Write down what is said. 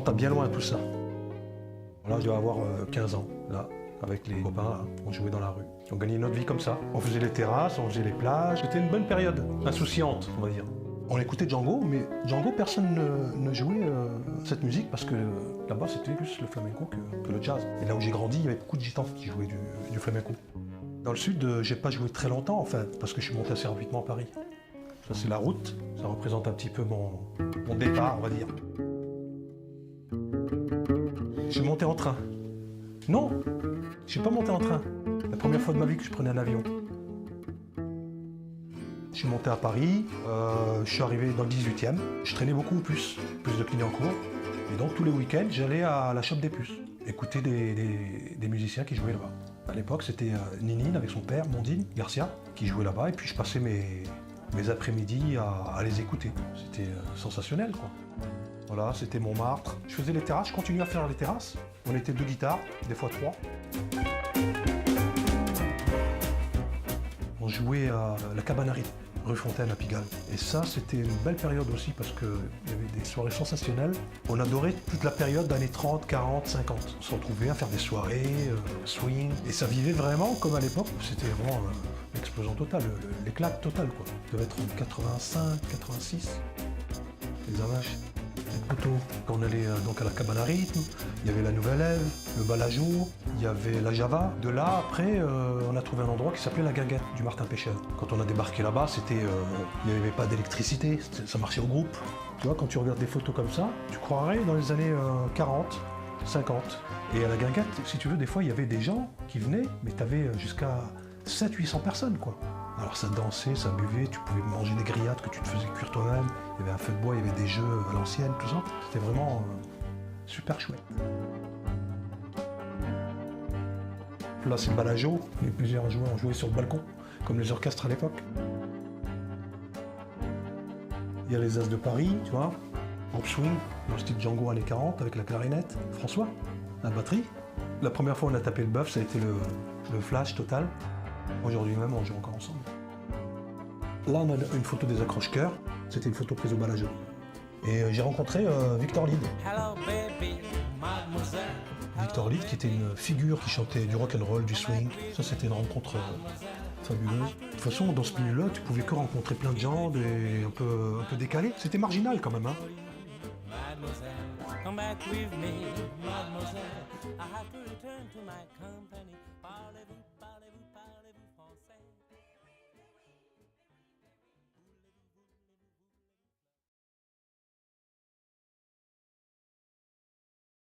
remonte à bien loin tout ça. Là, je dois avoir 15 ans, là, avec les copains, là, on jouait dans la rue. On gagnait notre vie comme ça. On faisait les terrasses, on faisait les plages. C'était une bonne période, insouciante, on va dire. On écoutait Django, mais Django, personne ne jouait cette musique parce que là-bas, c'était plus le flamenco que le jazz. Et là où j'ai grandi, il y avait beaucoup de gitans qui jouaient du flamenco. Dans le sud, j'ai pas joué très longtemps, en fait, parce que je suis monté assez rapidement à Paris. Ça, c'est la route. Ça représente un petit peu mon départ, on va dire. Je suis monté en train. Non, je suis pas monté en train. La première fois de ma vie que je prenais un avion. Je suis monté à Paris, je suis arrivé dans le 18e. Je traînais beaucoup plus de Clignancourt. Et donc tous les week-ends, j'allais à la Chope des Puces, écouter des musiciens qui jouaient là-bas. À l'époque, c'était Ninine avec son père, Mondine Garcia, qui jouait là-bas. Et puis je passais mes après-midi à les écouter. C'était sensationnel, quoi. Voilà, c'était Montmartre. Je faisais les terrasses, je continuais à faire les terrasses. On était 2 guitares, des fois 3. On jouait à la Cabannerie, rue Fontaine à Pigalle. Et ça, c'était une belle période aussi parce qu'il y avait des soirées sensationnelles. On adorait toute la période d'années 30, 40, 50. On se retrouvait à faire des soirées, swing. Et ça vivait vraiment comme à l'époque. C'était vraiment l'explosion totale, l'éclat total, quoi. Ça devait être en 85, 86. Les avages. Quand on allait donc à la cabane à rythme, il y avait la Nouvelle Ève, le bal à jour, il y avait la Java. De là, après, on a trouvé un endroit qui s'appelait la Guinguette du Martin Pêcheur. Quand on a débarqué là-bas, il n'y avait pas d'électricité, ça marchait au groupe. Tu vois, quand tu regardes des photos comme ça, tu croirais dans les années 40, 50. Et à la Guinguette, si tu veux, des fois, il y avait des gens qui venaient, mais tu avais jusqu'à 700-800 personnes, quoi. Alors ça dansait, ça buvait, tu pouvais manger des grillades que tu te faisais cuire toi-même. Il y avait un feu de bois, il y avait des jeux à l'ancienne, tout ça. C'était vraiment super chouette. Là, c'est le bal à jour. Il y a plusieurs joueurs, on jouait sur le balcon, comme les orchestres à l'époque. Il y a les As de Paris, tu vois, en swing, dans le style Django années 40, avec la clarinette. François, la batterie. La première fois où on a tapé le bœuf, ça a été le flash total. Aujourd'hui même, on joue encore ensemble. Là, on a une photo des accroche-cœurs. C'était une photo prise au bal à jeu. Et j'ai rencontré Victor Lyd. Victor Lyd, qui était une figure qui chantait du rock'n'roll, du swing. Ça, c'était une rencontre fabuleuse. De toute façon, dans ce milieu-là, tu pouvais que rencontrer plein de gens, un peu décalés. C'était marginal quand même, hein. Come back with me, mademoiselle. I have to return to my company.